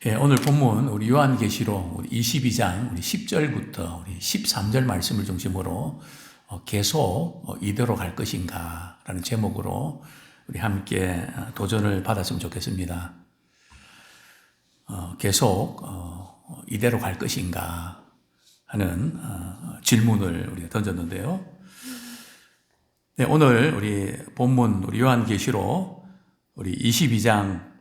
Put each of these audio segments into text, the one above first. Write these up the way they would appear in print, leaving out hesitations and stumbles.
예, 오늘 본문 우리 요한계시록 우리 22장 우리 10절부터 우리 13절 말씀을 중심으로 계속 이대로 갈 것인가라는 제목으로 우리 함께 도전을 받았으면 좋겠습니다. 계속 이대로 갈 것인가 하는 질문을 우리가 던졌는데요. 네, 오늘 우리 본문 우리 요한계시록 우리 22장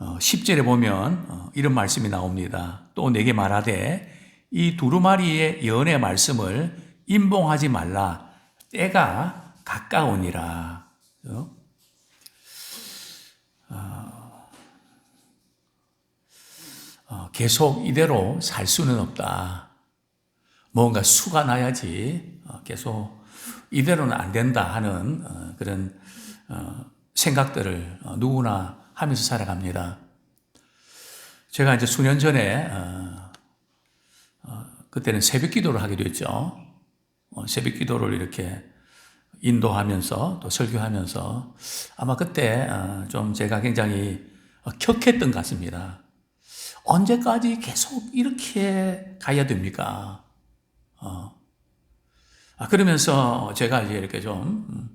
10절에 보면 이런 말씀이 나옵니다. 또 내게 말하되 이 두루마리의 예언의 말씀을 임봉하지 말라. 때가 가까우니라. 계속 이대로 살 수는 없다. 뭔가 수가 나야지 계속 이대로는 안 된다 하는 그런 생각들을 누구나 하면서 살아갑니다. 제가 이제 수년 전에 그때는 새벽 기도를 하기도 했죠. 새벽 기도를 이렇게 인도하면서 또 설교하면서 아마 그때 좀 제가 굉장히 격했던 것 같습니다. 언제까지 계속 이렇게 가야 됩니까? 그러면서 제가 이제 이렇게 좀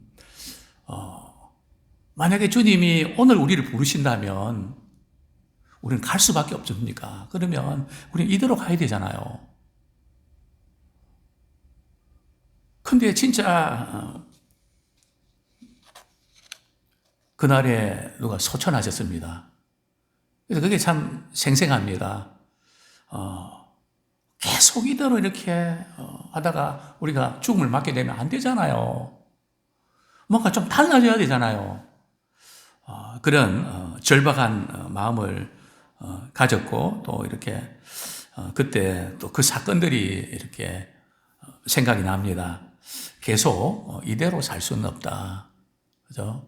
만약에 주님이 오늘 우리를 부르신다면 우리는 갈 수밖에 없습니까? 그러면 우리는 이대로 가야 되잖아요. 근데 진짜 그날에 누가 소천하셨습니다. 그래서 그게 참 생생합니다. 계속 이대로 이렇게 하다가 우리가 죽음을 맞게 되면 안 되잖아요. 뭔가 좀 달라져야 되잖아요. 그런 절박한 마음을 가졌고 또 이렇게 그때 또 그 사건들이 이렇게 생각이 납니다. 계속 이대로 살 수는 없다. 그죠?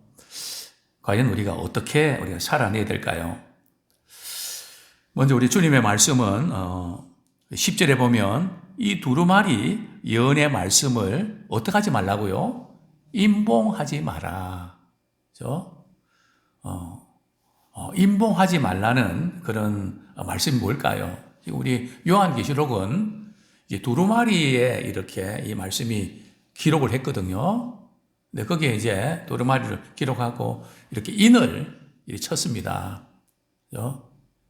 과연 우리가 어떻게 우리가 살아내야 될까요? 먼저 우리 주님의 말씀은 10절에 보면 이 두루마리 예언의 말씀을 어떻게 하지 말라고요? 임봉하지 마라. 그죠? 임봉하지 말라는 그런 말씀이 뭘까요? 우리 요한계시록은 이제 두루마리에 이렇게 이 말씀이 기록을 했거든요. 근데 거기에 이제 두루마리를 기록하고 이렇게 인을 쳤습니다.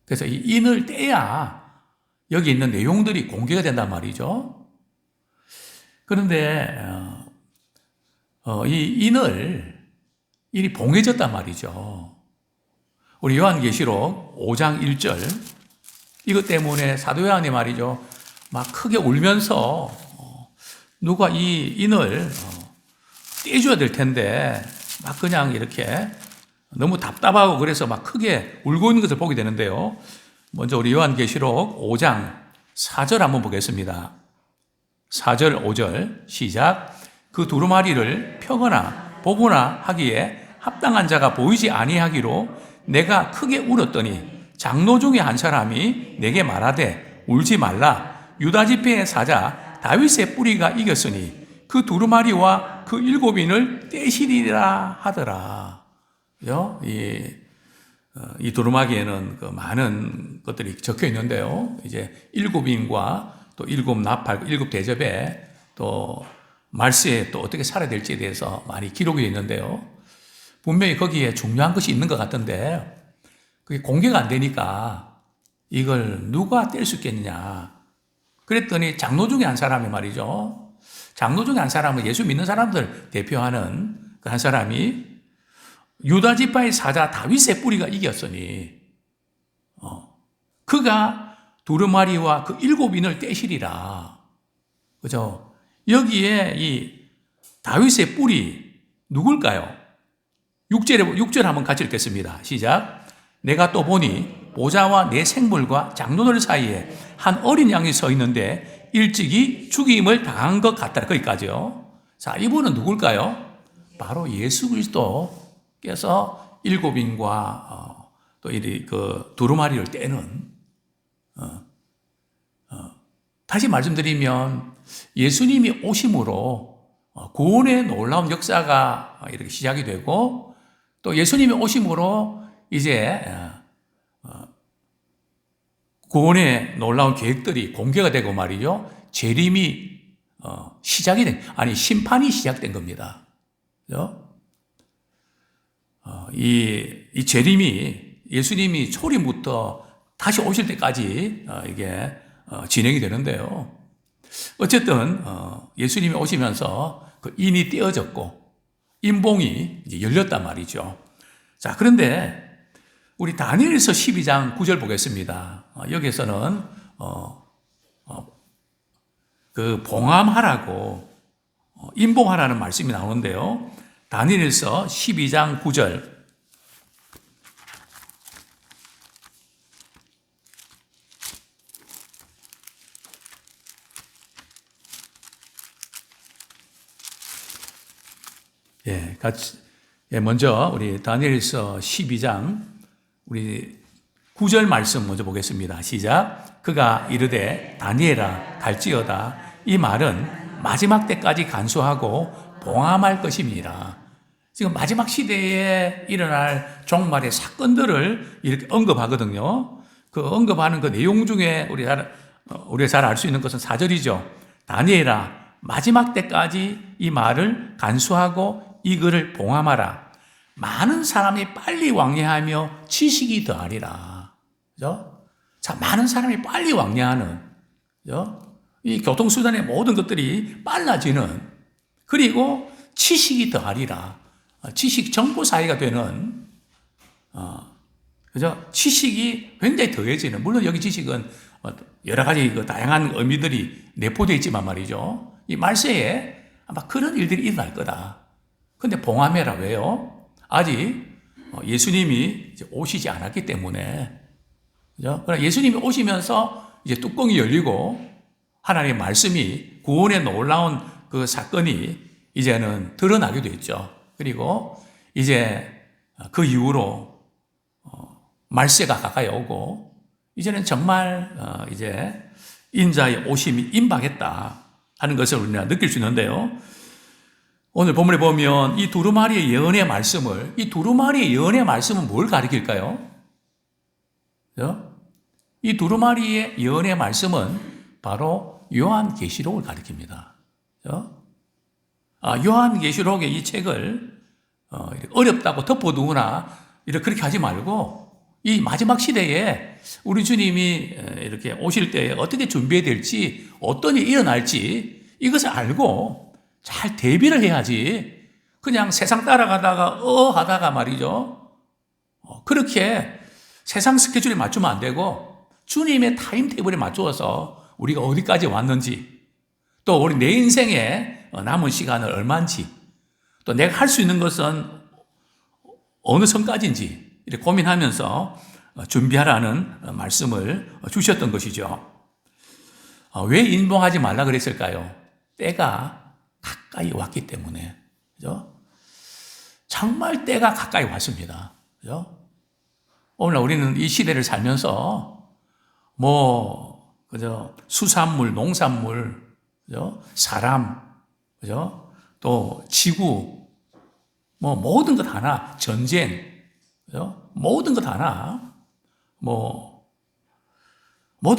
그래서 이 인을 떼야 여기 있는 내용들이 공개가 된단 말이죠. 그런데 이 인이 봉해졌단 말이죠. 우리 요한계시록 5장 1절 이것 때문에 사도 요한이 말이죠. 막 크게 울면서 누가 이 인을 떼줘야 될 텐데 막 그냥 이렇게 너무 답답하고 그래서 막 크게 울고 있는 것을 보게 되는데요. 먼저 우리 요한계시록 5장 4절 한번 보겠습니다. 4절 5절 시작. 그 두루마리를 펴거나 보거나 하기에 합당한 자가 보이지 아니하기로 내가 크게 울었더니 장로 중에 한 사람이 내게 말하되 울지 말라. 유다 지파의 사자 다윗의 뿌리가 이겼으니 그 두루마리와 그 7인을 떼시리라 하더라. 이 두루마리에는 그 많은 것들이 적혀 있는데요. 이제 7인과 또 7나팔, 7대접에 또 말세에 또 어떻게 살아야 될지에 대해서 많이 기록이 있는데요. 분명히 거기에 중요한 것이 있는 것 같던데 그게 공개가 안 되니까 이걸 누가 뗄 수 있겠느냐. 그랬더니 장로 중에 한 사람이 말이죠. 장로 중에 한 사람은 예수 믿는 사람들 대표하는 그 한 사람이 유다 지파의 사자 다윗의 뿌리가 이겼으니 그가 두루마리와 그 7인을 떼시리라. 그죠? 여기에 이 다윗의 뿌리 누굴까요? 6절 한번 같이 읽겠습니다. 시작. 내가 또 보니 보좌와 내 생물과 장로들 사이에 한 어린 양이 서 있는데 일찍이 죽임을 당한 것 같다. 거기까지요. 자, 이분은 누굴까요? 바로 예수 그리스도께서 7인과 또 그 두루마리를 떼는 다시 말씀드리면 예수님이 오심으로 구원의 놀라운 역사가 이렇게 시작이 되고 또 예수님이 오심으로 이제 구원의 놀라운 계획들이 공개가 되고 말이죠. 재림이 시작이 심판이 시작된 겁니다. 그죠? 이 재림이 예수님이 초림부터 다시 오실 때까지 이게 진행이 되는데요. 어쨌든 예수님이 오시면서 그 인이 떼어졌고 인봉이 이제 열렸단 말이죠. 자, 그런데 우리 다니엘서 12장 9절 보겠습니다. 여기에서는 그 봉함하라고 인봉하라는 말씀이 나오는데요. 다니엘서 12장 9절. 먼저 우리 다니엘서 12장 우리 9절 말씀 먼저 보겠습니다. 시작. 그가 이르되 다니엘아 갈지어다. 이 말은 마지막 때까지 간수하고 봉함할 것임이라. 지금 마지막 시대에 일어날 종말의 사건들을 이렇게 언급하거든요. 그 언급하는 그 내용 중에 우리가 잘 알 수 있는 것은 4절이죠. 다니엘아 마지막 때까지 이 말을 간수하고 이 글을 봉함하라. 많은 사람이 빨리 왕래하며 지식이 더하리라. 그죠? 자, 많은 사람이 빨리 왕래하는, 그죠? 이 교통수단의 모든 것들이 빨라지는, 그리고 지식이 더하리라. 지식 정보 사회가 되는, 그죠? 지식이 굉장히 더해지는, 물론 여기 지식은 여러 가지 그 다양한 의미들이 내포되어 있지만 말이죠. 이 말세에 아마 그런 일들이 일어날 거다. 근데 봉함해라. 왜요? 아직 예수님이 이제 오시지 않았기 때문에. 그죠? 그러나 예수님이 오시면서 이제 뚜껑이 열리고 하나님의 말씀이 구원의 놀라운 그 사건이 이제는 드러나게 됐죠. 그리고 이제 그 이후로 말세가 가까이 오고 이제는 정말 이제 인자의 오심이 임박했다 하는 것을 우리가 느낄 수 있는데요. 오늘 본문에 보면 이 두루마리의 예언의 말씀을, 이 두루마리의 예언의 말씀은 뭘 가리킬까요? 이 두루마리의 예언의 말씀은 바로 요한계시록을 가리킵니다. 요한계시록의 이 책을 어렵다고 덮어두거나 그렇게 하지 말고 이 마지막 시대에 우리 주님이 이렇게 오실 때 어떻게 준비해야 될지, 어떤 일이 일어날지 이것을 알고 잘 대비를 해야지. 그냥 세상 따라가다가 하다가 말이죠. 그렇게 세상 스케줄에 맞추면 안 되고 주님의 타임테이블에 맞추어서 우리가 어디까지 왔는지, 또 우리 내 인생에 남은 시간을 얼마인지, 또 내가 할 수 있는 것은 어느 선까지인지 이렇게 고민하면서 준비하라는 말씀을 주셨던 것이죠. 왜 인봉하지 말라 그랬을까요? 때가 가까이 왔기 때문에. 그죠? 정말 때가 가까이 왔습니다. 그죠? 오늘 우리는 이 시대를 살면서 그죠? 수산물, 농산물, 그죠? 사람, 그죠? 또 지구, 모든 것 하나, 전쟁, 그죠? 모든 것 하나, 모든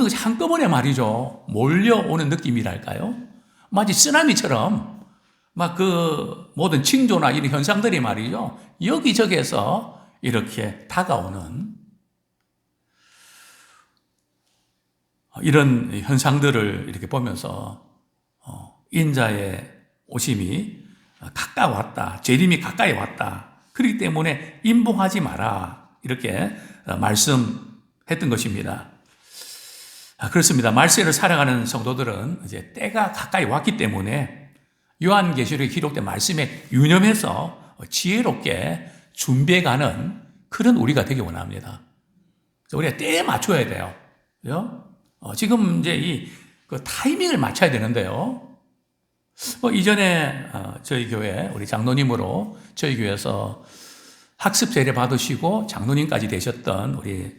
것이 한꺼번에 말이죠. 몰려오는 느낌이랄까요? 마치 쓰나미처럼 막 그 모든 징조나 이런 현상들이 말이죠. 여기저기에서 이렇게 다가오는 이런 현상들을 이렇게 보면서 인자의 오심이 가까이 왔다. 재림이 가까이 왔다. 그렇기 때문에 인봉하지 마라. 이렇게 말씀했던 것입니다. 그렇습니다. 말세를 살아가는 성도들은 이제 때가 가까이 왔기 때문에 요한계시록에 기록된 말씀에 유념해서 지혜롭게 준비해가는 그런 우리가 되기 원합니다. 우리가 때에 맞춰야 돼요. 그죠? 지금 이제 그 타이밍을 맞춰야 되는데요. 이전에 저희 교회 우리 장로님으로 저희 교회에서 학습 세례 받으시고 장로님까지 되셨던 우리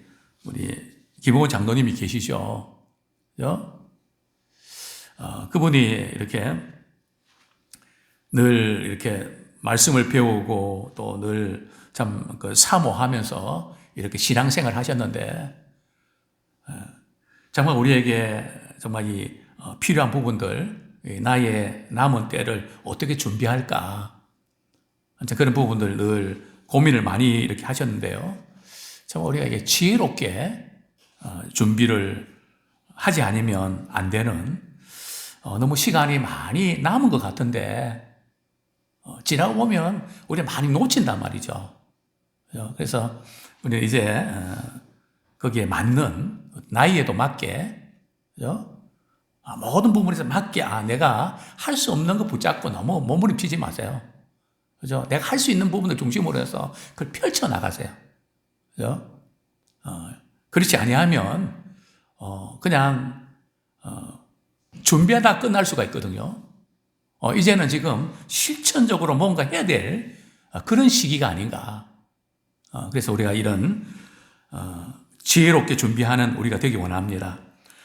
김호원 장로님이 계시죠. 그분이 이렇게 늘 이렇게 말씀을 배우고 또 늘 참 사모하면서 이렇게 신앙생활 하셨는데 정말 우리에게 정말 이 필요한 부분들, 나의 남은 때를 어떻게 준비할까? 그런 부분들 늘 고민을 많이 이렇게 하셨는데요. 참 우리가 이게 지혜롭게 준비를 하지 않으면 안 되는, 너무 시간이 많이 남은 것 같은데 지나고 보면 우리가 많이 놓친단 말이죠. 그래서 우리 이제 거기에 맞는, 나이에도 맞게, 모든 부분에서 맞게, 내가 할 수 없는 거 붙잡고 너무 몸부림치지 마세요. 그죠? 내가 할 수 있는 부분을 중심으로 해서 그걸 펼쳐나가세요. 그죠? 그렇지 아니하면, 그냥, 준비하다 끝날 수가 있거든요. 이제는 지금 실천적으로 뭔가 해야 될 그런 시기가 아닌가. 그래서 우리가 이런, 지혜롭게 준비하는 우리가 되기 원합니다.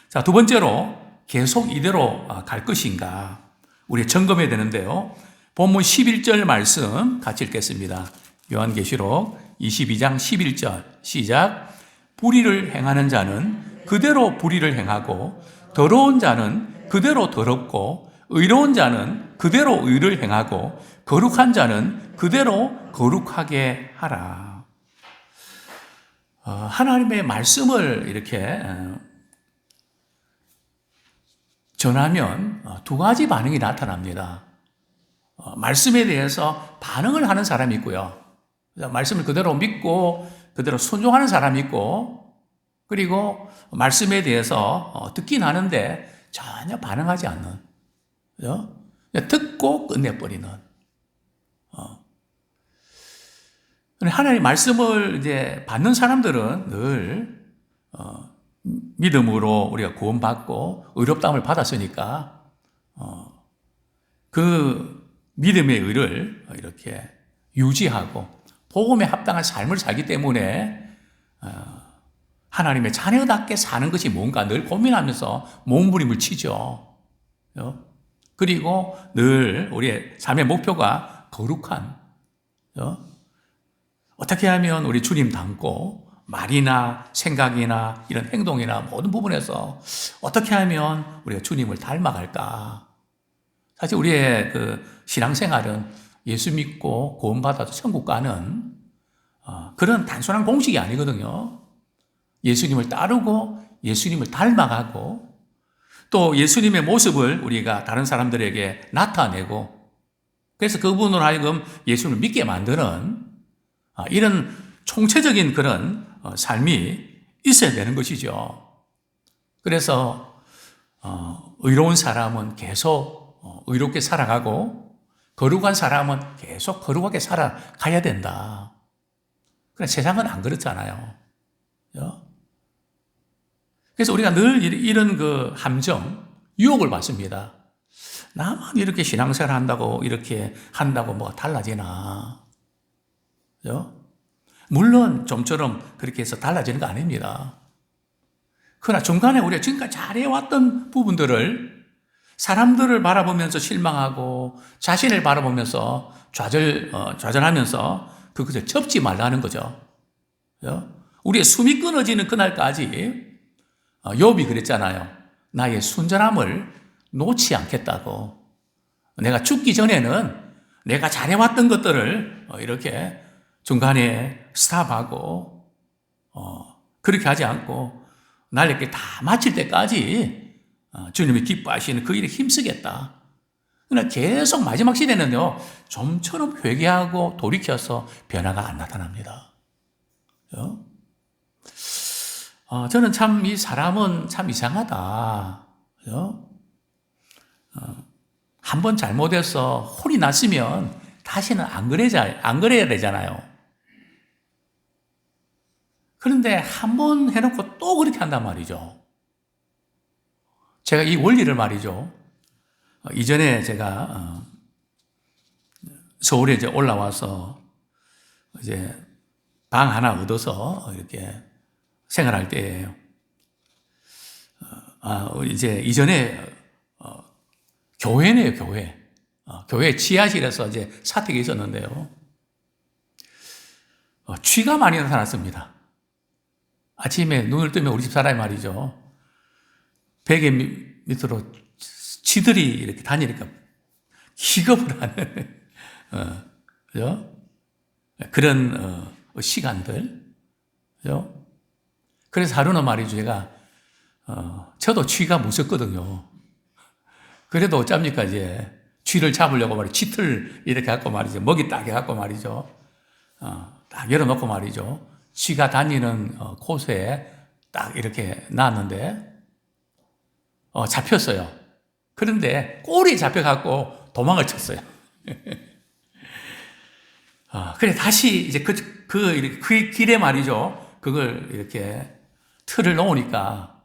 자, 두 번째로, 계속 이대로 갈 것인가. 우리 점검해야 되는데요. 본문 11절 말씀 같이 읽겠습니다. 요한계시록 22장 11절 시작. 불의를 행하는 자는 그대로 불의를 행하고 더러운 자는 그대로 더럽고 의로운 자는 그대로 의를 행하고 거룩한 자는 그대로 거룩하게 하라. 하나님의 말씀을 이렇게 전하면 두 가지 반응이 나타납니다. 말씀에 대해서 반응을 하는 사람이 있고요. 말씀을 그대로 믿고 그대로 순종하는 사람이 있고, 그리고 말씀에 대해서 듣긴 하는데 전혀 반응하지 않는, 그죠? 듣고 끝내버리는. 하나님 말씀을 이제 받는 사람들은 늘 믿음으로 우리가 구원받고 의롭다함을 받았으니까 그 믿음의 의를 이렇게 유지하고 복음에 합당한 삶을 살기 때문에 하나님의 자녀답게 사는 것이 뭔가 늘 고민하면서 몸부림을 치죠. 그리고 늘 우리의 삶의 목표가 거룩한, 어떻게 하면 우리 주님 닮고 말이나 생각이나 이런 행동이나 모든 부분에서 어떻게 하면 우리가 주님을 닮아갈까. 사실 우리의 그 신앙생활은 예수 믿고 구원받아서 천국 가는 그런 단순한 공식이 아니거든요. 예수님을 따르고 예수님을 닮아가고 또 예수님의 모습을 우리가 다른 사람들에게 나타내고, 그래서 그분으로 하여금 예수님을 믿게 만드는 이런 총체적인 그런 삶이 있어야 되는 것이죠. 그래서 의로운 사람은 계속 의롭게 살아가고 거룩한 사람은 계속 거룩하게 살아가야 된다. 그러나 세상은 안 그렇잖아요. 그래서 우리가 늘 이런 그 함정, 유혹을 받습니다. 나만 이렇게 신앙생활 한다고 이렇게 한다고 뭐가 달라지나. 물론 좀처럼 그렇게 해서 달라지는 거 아닙니다. 그러나 중간에 우리가 지금까지 잘해왔던 부분들을 사람들을 바라보면서 실망하고 자신을 바라보면서 좌절하면서 그것을 접지 말라는 거죠. 우리의 숨이 끊어지는 그날까지 욥이 그랬잖아요. 나의 순전함을 놓지 않겠다고. 내가 죽기 전에는 내가 잘해왔던 것들을 이렇게 중간에 스탑하고 그렇게 하지 않고 날 이렇게 다 마칠 때까지 주님이 기뻐하시는 그 일에 힘쓰겠다. 그러나 계속 마지막 시대는요, 좀처럼 회개하고 돌이켜서 변화가 안 나타납니다. 저는 참 이 사람은 참 이상하다. 한번 잘못해서 혼이 났으면 다시는 안 그래야 되잖아요. 그런데 한 번 해놓고 또 그렇게 한단 말이죠. 제가 이 원리를 말이죠. 이전에 제가 서울에 이제 올라와서 이제 방 하나 얻어서 이렇게 생활할 때예요. 이제 이전에 교회네요, 교회. 교회 지하실에서 이제 사택이 있었는데요. 쥐가 많이 나타났습니다. 아침에 눈을 뜨면 우리 집 사람이 말이죠. 베개 밑으로 쥐들이 이렇게 다니니까 기겁을 하는, 그죠? 그런, 시간들, 그죠? 그래서 하루는 말이죠, 제가, 저도 쥐가 무섭거든요. 그래도 어쩝니까, 이제. 쥐를 잡으려고 말이죠. 쥐틀 이렇게 갖고 말이죠. 먹이 딱 해갖고 말이죠. 딱 열어놓고 말이죠. 쥐가 다니는 곳에 딱 이렇게 놨는데, 잡혔어요. 그런데 꼬리에 잡혀갖고 도망을 쳤어요. 그래, 다시 이제 그 길에 말이죠. 그걸 이렇게 틀을 놓으니까,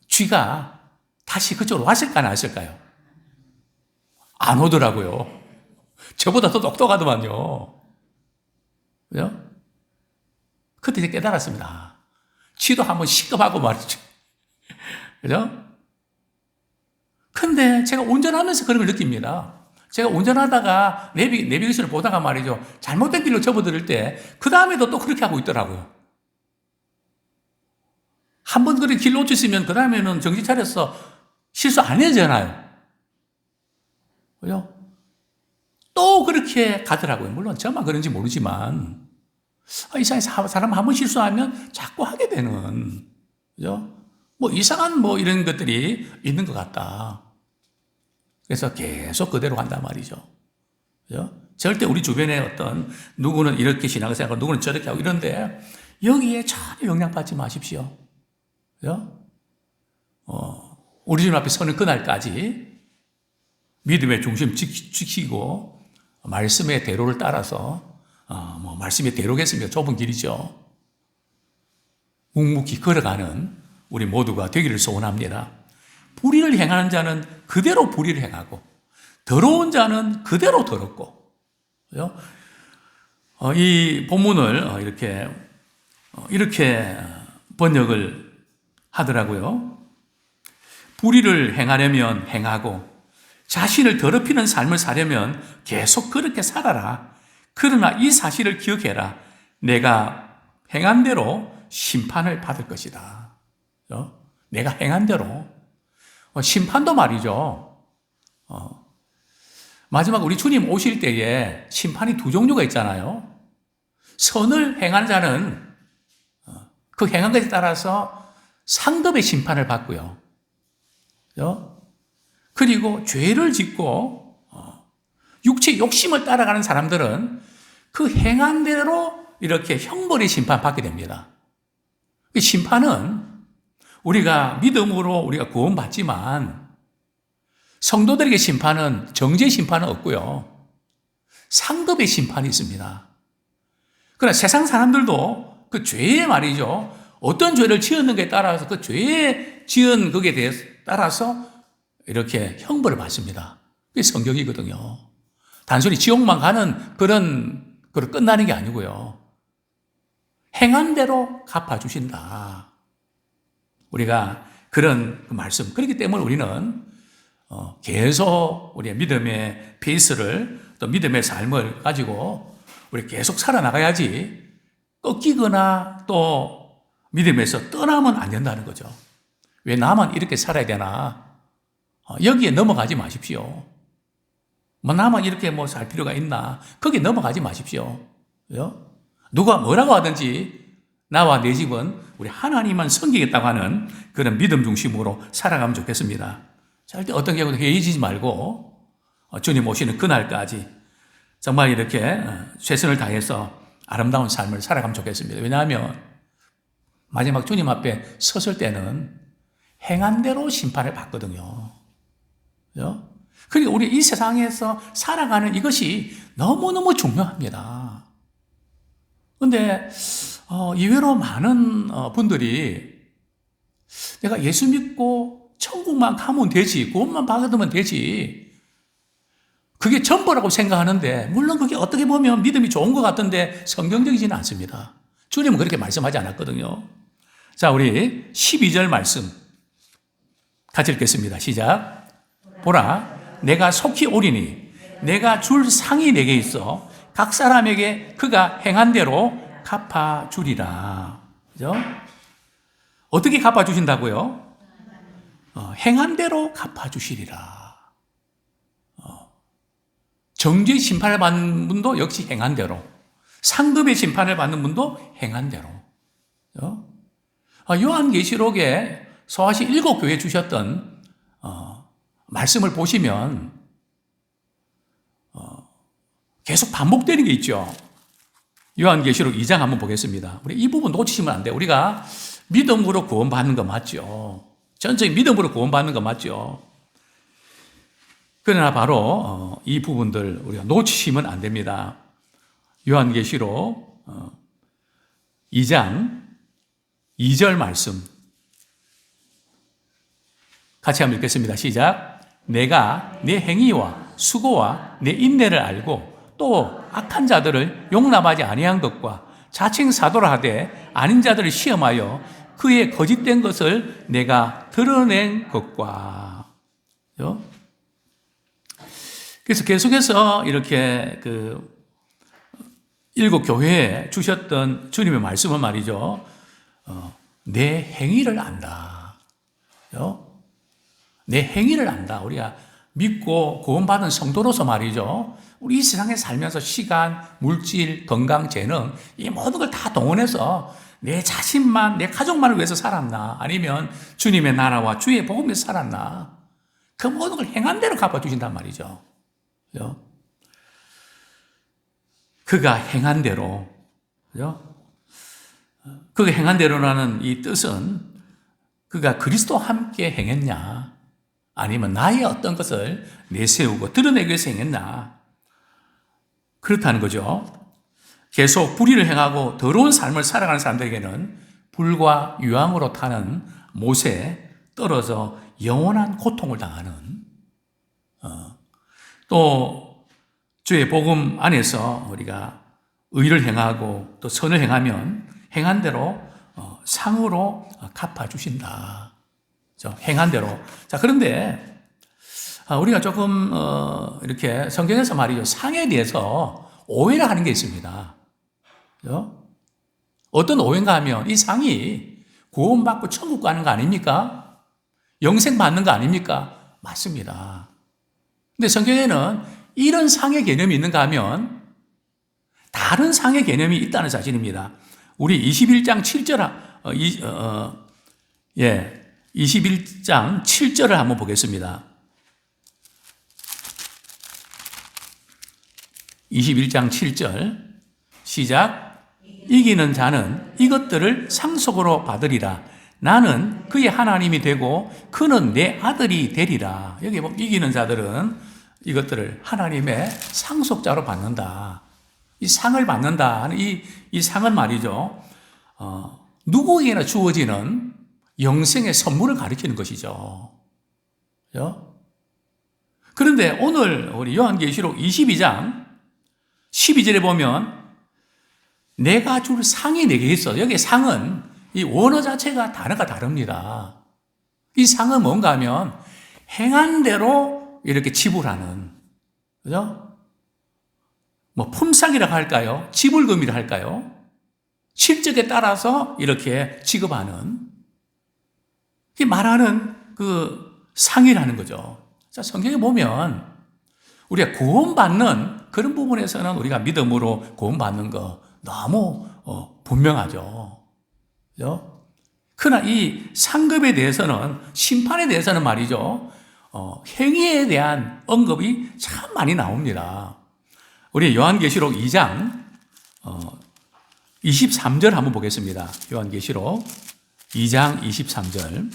쥐가 다시 그쪽으로 왔을까, 안 왔을까요? 안 오더라고요. 저보다 더 똑똑하더만요. 그죠? 그때 이제 깨달았습니다. 쥐도 한번 시급하고 말이죠. 그죠? 근데 제가 운전하면서 그런 걸 느낍니다. 제가 운전하다가 내비게이션을 보다가 말이죠. 잘못된 길로 접어들 때, 그 다음에도 또 그렇게 하고 있더라고요. 한 번 그렇게 길 놓쳤으면, 그 다음에는 정신 차려서 실수 안 해야 되잖아요. 그죠? 또 그렇게 가더라고요. 물론 저만 그런지 모르지만, 이상해서 사람 한 번 실수하면 자꾸 하게 되는, 그죠? 뭐 이상한 뭐 이런 것들이 있는 것 같다. 그래서 계속 그대로 간단 말이죠. 그죠? 절대 우리 주변에 어떤 누구는 이렇게 신앙을 생각하고 누구는 저렇게 하고 이런데 여기에 전혀 영향받지 마십시오. 그죠? 우리 주님 앞에 서는 그날까지 믿음의 중심 지키고 말씀의 대로를 따라서 말씀의 대로겠습니까? 좁은 길이죠. 묵묵히 걸어가는 우리 모두가 되기를 소원합니다. 불의를 행하는 자는 그대로 불의를 행하고 더러운 자는 그대로 더럽고. 그죠? 이 본문을 이렇게 번역을 하더라고요. 불의를 행하려면 행하고 자신을 더럽히는 삶을 사려면 계속 그렇게 살아라. 그러나 이 사실을 기억해라. 내가 행한 대로 심판을 받을 것이다. 내가 행한 대로. 심판도 말이죠. 마지막 우리 주님 오실 때에 심판이 두 종류가 있잖아요. 선을 행한 자는 그 행한 것에 따라서 상급의 심판을 받고요. 그리고 죄를 짓고 육체 욕심을 따라가는 사람들은 그 행한 대로 이렇게 형벌의 심판 받게 됩니다. 그 심판은 우리가 믿음으로 우리가 구원받지만 성도들에게 심판은 정죄 심판은 없고요. 상급의 심판이 있습니다. 그러나 세상 사람들도 그 죄에 말이죠. 어떤 죄를 지었는가에 따라서 그 죄에 지은 것에 대해 따라서 이렇게 형벌을 받습니다. 그게 성경이거든요. 단순히 지옥만 가는 그런 끝나는 게 아니고요. 행한 대로 갚아주신다. 우리가 그런 말씀. 그렇기 때문에 우리는 계속 우리의 믿음의 페이스를 또 믿음의 삶을 가지고 우리 계속 살아나가야지 꺾이거나 또 믿음에서 떠나면 안 된다는 거죠. 왜 나만 이렇게 살아야 되나? 여기에 넘어가지 마십시오. 뭐 나만 이렇게 뭐 살 필요가 있나? 거기에 넘어가지 마십시오. 그죠? 누가 뭐라고 하든지 나와 내 집은 우리 하나님만 섬기겠다고 하는 그런 믿음 중심으로 살아가면 좋겠습니다. 절대 어떤 경우도 회의지지 말고 주님 오시는 그날까지 정말 이렇게 최선을 다해서 아름다운 삶을 살아가면 좋겠습니다. 왜냐하면 마지막 주님 앞에 섰을 때는 행한 대로 심판을 받거든요. 그죠? 그러니까 우리 이 세상에서 살아가는 이것이 너무너무 중요합니다. 그런데 의외로 많은 분들이 내가 예수 믿고 천국만 가면 되지, 구원만 받으면 되지, 그게 전부라고 생각하는데, 물론 그게 어떻게 보면 믿음이 좋은 것 같은데 성경적이지는 않습니다. 주님은 그렇게 말씀하지 않았거든요. 자, 우리 12절 말씀 같이 읽겠습니다. 시작. 보라, 내가 속히 오리니 내가 줄 상이 내게 있어 각 사람에게 그가 행한 대로 갚아주리라. 그죠? 어떻게 갚아주신다고요? 행한 대로 갚아주시리라. 정죄의 심판을 받는 분도 역시 행한 대로, 상급의 심판을 받는 분도 행한 대로. 요한계시록에 소아시 7교회에 주셨던 말씀을 보시면 계속 반복되는 게 있죠. 요한계시록 2장 한번 보겠습니다. 우리 이 부분 놓치시면 안 돼요. 우리가 믿음으로 구원받는 거 맞죠. 전적인 믿음으로 구원받는 거 맞죠. 그러나 바로 이 부분들 우리가 놓치시면 안 됩니다. 요한계시록 2장 2절 말씀 같이 한번 읽겠습니다. 시작. 내가 내 행위와 수고와 내 인내를 알고 또 악한 자들을 용납하지 아니한 것과 자칭 사도라 하되 아닌 자들을 시험하여 그의 거짓된 것을 내가 드러낸 것과. 그래서 계속해서 이렇게 그 7교회에 주셨던 주님의 말씀은 말이죠. 내 행위를 안다. 내 행위를 안다. 우리가 믿고 구원받은 성도로서 말이죠. 우리 이 세상에 살면서 시간, 물질, 건강, 재능 이 모든 걸 다 동원해서 내 자신만, 내 가족만을 위해서 살았나? 아니면 주님의 나라와 주의 복음에서 살았나? 그 모든 걸 행한 대로 갚아주신단 말이죠. 그가 행한 대로, 그가 행한 대로라는 이 뜻은 그가 그리스도와 함께 행했냐? 아니면 나의 어떤 것을 내세우고 드러내기 위해서 행했나? 그렇다는 거죠. 계속 불의를 행하고 더러운 삶을 살아가는 사람들에게는 불과 유황으로 타는 못에 떨어져 영원한 고통을 당하는, 또 주의 복음 안에서 우리가 의를 행하고 또 선을 행하면 행한 대로 상으로 갚아주신다. 행한 대로. 자, 그런데 우리가 조금 이렇게 성경에서 말이죠. 상에 대해서 오해를 하는 게 있습니다. 어떤 오해인가 하면 이 상이 구원받고 천국 가는 거 아닙니까? 영생 받는 거 아닙니까? 맞습니다. 근데 성경에는 이런 상의 개념이 있는가 하면 다른 상의 개념이 있다는 사실입니다. 우리 21장 7절, 21장 7절을 한번 보겠습니다. 21장 7절 시작. 이기는 자는 이것들을 상속으로 받으리라. 나는 그의 하나님이 되고 그는 내 아들이 되리라. 여기 보면 이기는 자들은 이것들을 하나님의 상속자로 받는다. 이 상을 받는다 하는 이 상은 말이죠. 누구에게나 주어지는 영생의 선물을 가리키는 것이죠. 그런데 오늘 우리 요한계시록 22장 12절에 보면 내가 줄 상이 내게 있어. 여기 상은 이 원어 자체가 단어가 다릅니다. 이 상은 뭔가 하면 행한 대로 이렇게 지불하는, 그죠? 뭐 품삯이라고 할까요? 지불금이라 할까요? 실적에 따라서 이렇게 지급하는, 이 말하는 그 상이라는 거죠. 자, 성경에 보면 우리가 구원받는 그런 부분에서는 우리가 믿음으로 구원받는 거 너무 분명하죠. 그죠? 그러나 이 상급에 대해서는, 심판에 대해서는 말이죠. 행위에 대한 언급이 참 많이 나옵니다. 우리 요한계시록 2장 23절 한번 보겠습니다. 요한계시록 2장 23절.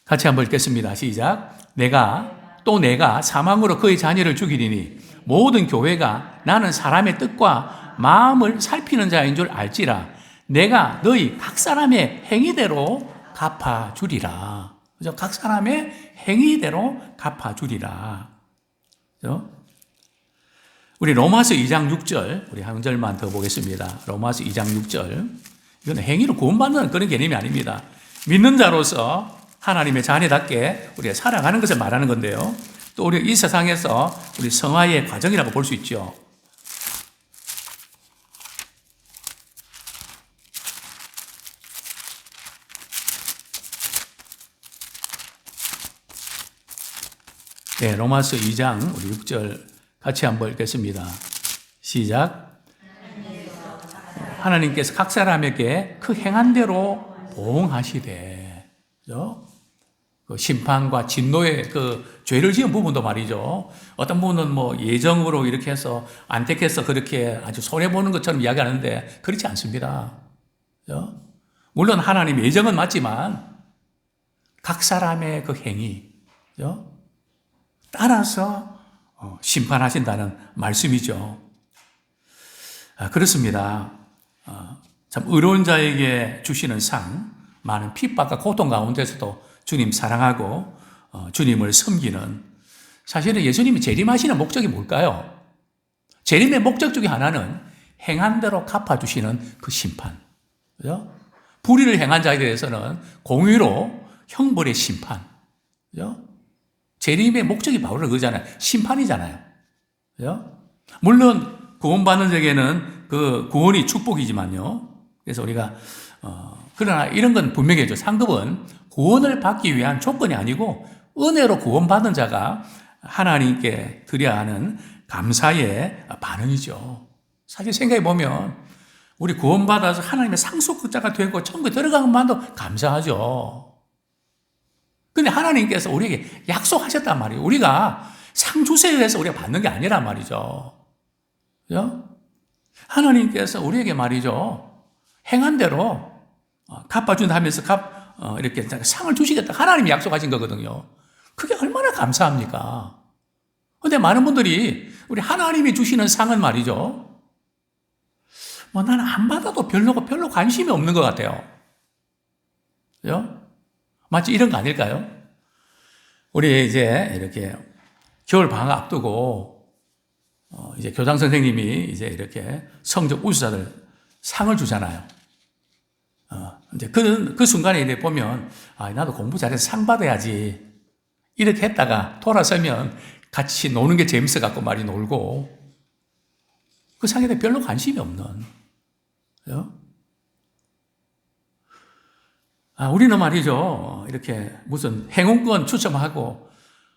같이 한번 읽겠습니다. 시작. 내가 사망으로 그의 자녀를 죽이리니 모든 교회가 나는 사람의 뜻과 마음을 살피는 자인 줄 알지라. 내가 너희 각 사람의 행위대로 갚아주리라. 그죠? 각 사람의 행위대로 갚아주리라. 그죠? 우리 로마서 2장 6절, 우리 한 절만 더 보겠습니다. 로마서 2장 6절. 이건 행위로 구원받는 그런 개념이 아닙니다. 믿는 자로서 하나님의 자녀답게 우리가 살아가는 것을 말하는 건데요. 또 우리가 이 세상에서 우리 성화의 과정이라고 볼 수 있죠. 네, 로마서 2장 우리 6절 같이 한번 읽겠습니다. 시작. 하나님께서 각 사람에게 그 행한 대로 보응하시되, 그죠? 그 심판과 진노의 그 죄를 지은 부분도 말이죠. 어떤 분은 뭐 예정으로 이렇게 해서 안 택해서 그렇게 아주 손해보는 것처럼 이야기하는데 그렇지 않습니다. 그죠? 물론 하나님 예정은 맞지만 각 사람의 그 행위, 그죠? 따라서 심판하신다는 말씀이죠. 그렇습니다. 참 의로운 자에게 주시는 상, 많은 핍박과 고통 가운데서도 주님 사랑하고 주님을 섬기는, 사실은 예수님이 재림하시는 목적이 뭘까요? 재림의 목적 중에 하나는 행한 대로 갚아주시는 그 심판. 그죠? 불의를 행한 자에 대해서는 공의로 형벌의 심판. 그죠? 재림의 목적이 바로 그거잖아요. 심판이잖아요. 그죠? 물론 구원받는 자에게는 그 구원이 축복이지만요. 그래서 우리가 그러나 이런 건 분명해져. 상급은 구원을 받기 위한 조건이 아니고 은혜로 구원받은 자가 하나님께 드려야 하는 감사의 반응이죠. 사실 생각해 보면 우리 구원받아서 하나님의 상속자가 되고 천국에 들어간 것만도 감사하죠. 근데 하나님께서 우리에게 약속하셨단 말이에요. 우리가 상 주세요 해서 우리가 받는 게 아니란 말이죠. 그죠? 하나님께서 우리에게 말이죠. 행한 대로 갚아준다 하면서 이렇게 상을 주시겠다. 하나님이 약속하신 거거든요. 그게 얼마나 감사합니까? 근데 많은 분들이 우리 하나님이 주시는 상은 말이죠. 뭐 나는 안 받아도 별로 관심이 없는 것 같아요. 그죠? 마치 이런 거 아닐까요? 우리 이제 이렇게 겨울 방학 앞두고 이제 교장 선생님이 이제 이렇게 성적 우수자들 상을 주잖아요. 이제 그 순간에 이제 보면 나도 공부 잘해서 상 받아야지 이렇게 했다가 돌아서면 같이 노는 게 재밌어 갖고 말이 놀고 그 상에 대해 별로 관심이 없는. 그죠? 우리는 말이죠. 이렇게 무슨 행운권 추첨하고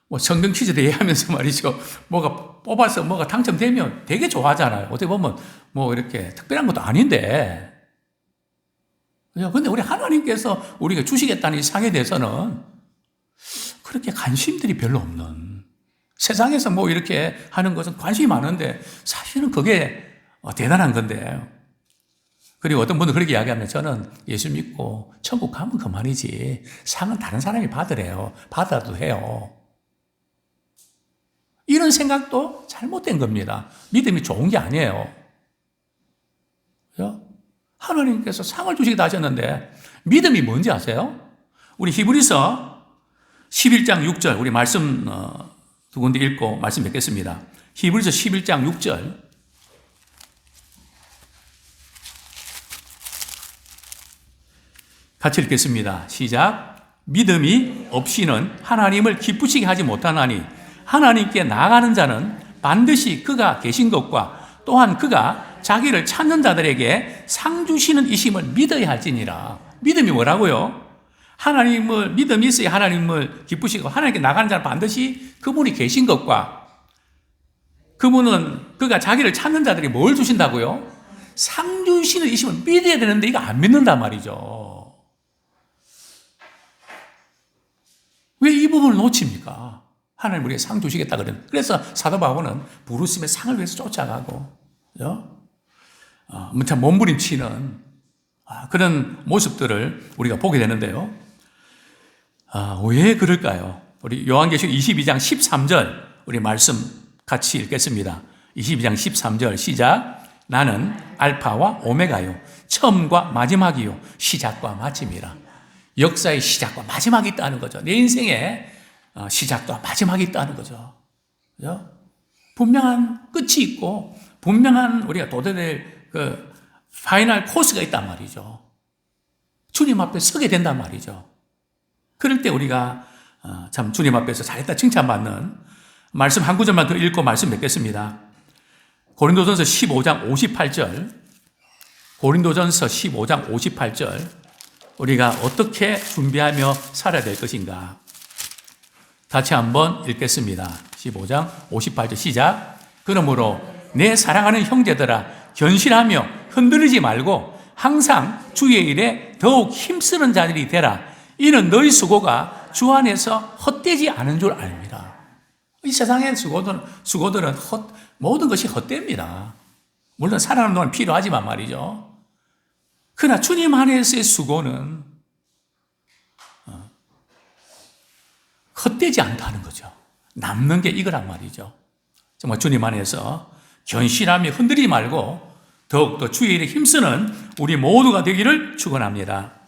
뭐 성경 퀴즈 대회 하면서 말이죠. 뭐가 뽑아서 뭐가 당첨되면 되게 좋아하잖아요. 어떻게 보면 뭐 이렇게 특별한 것도 아닌데. 근데 우리 하나님께서 우리가 주시겠다는 이 상에 대해서는 그렇게 관심들이 별로 없는. 세상에서 뭐 이렇게 하는 것은 관심이 많은데 사실은 그게 대단한 건데. 그리고 어떤 분은 그렇게 이야기하면 저는 예수 믿고 천국 가면 그만이지. 상은 다른 사람이 받으래요. 받아도 해요. 이런 생각도 잘못된 겁니다. 믿음이 좋은 게 아니에요. 그죠? 하나님께서 상을 주시기도 하셨는데 믿음이 뭔지 아세요? 우리 히브리서 11장 6절 우리 말씀 두 군데 읽고 말씀 뵙겠습니다. 히브리서 11장 6절 같이 읽겠습니다. 시작. 믿음이 없이는 하나님을 기쁘시게 하지 못하나니 하나님께 나아가는 자는 반드시 그가 계신 것과 또한 그가 자기를 찾는 자들에게 상 주시는 이심을 믿어야 할지니라. 믿음이 뭐라고요? 하나님을 믿음이 있어야 하나님을 기쁘시고 하나님께 나가는 자는 반드시 그분이 계신 것과 그분은 그가 자기를 찾는 자들이 뭘 주신다고요? 상 주시는 이심을 믿어야 되는데 이거 안 믿는단 말이죠. 왜 이 부분을 놓칩니까? 하나님 우리에게 상 주시겠다 그러는. 그래서 사도 바울은 부르심의 상을 위해서 쫓아가고, 참 몸부림치는 그런 모습들을 우리가 보게 되는데요. 왜 그럴까요? 우리 요한계시록 22장 13절 우리 말씀 같이 읽겠습니다. 22장 13절 시작. 나는 알파와 오메가요 처음과 마지막이요 시작과 마침이라. 역사의 시작과 마지막이 있다는 거죠. 내 인생의 시작과 마지막이 있다는 거죠. 그죠? 분명한 끝이 있고 분명한 우리가 도달될 그 파이널 코스가 있단 말이죠. 주님 앞에 서게 된단 말이죠. 그럴 때 우리가 참 주님 앞에서 잘했다 칭찬받는 말씀 한 구절만 더 읽고 말씀 맺겠습니다. 고린도전서 15장 58절 고린도전서 15장 58절 우리가 어떻게 준비하며 살아야 될 것인가. 다시 한번 읽겠습니다. 15장 58절 시작. 그러므로 내 사랑하는 형제들아 견실하며 흔들리지 말고 항상 주의 일에 더욱 힘쓰는 자들이 되라. 이는 너희 수고가 주 안에서 헛되지 않은 줄 압니다. 이 세상의 수고들은 모든 것이 헛됩니다. 물론 살아가는 동안 필요하지만 말이죠. 그러나 주님 안에서의 수고는 헛되지 않다는 거죠. 남는 게 이거란 말이죠. 정말 주님 안에서 견실하며 흔들리지 말고 더욱더 주의 일에 힘쓰는 우리 모두가 되기를 축원합니다.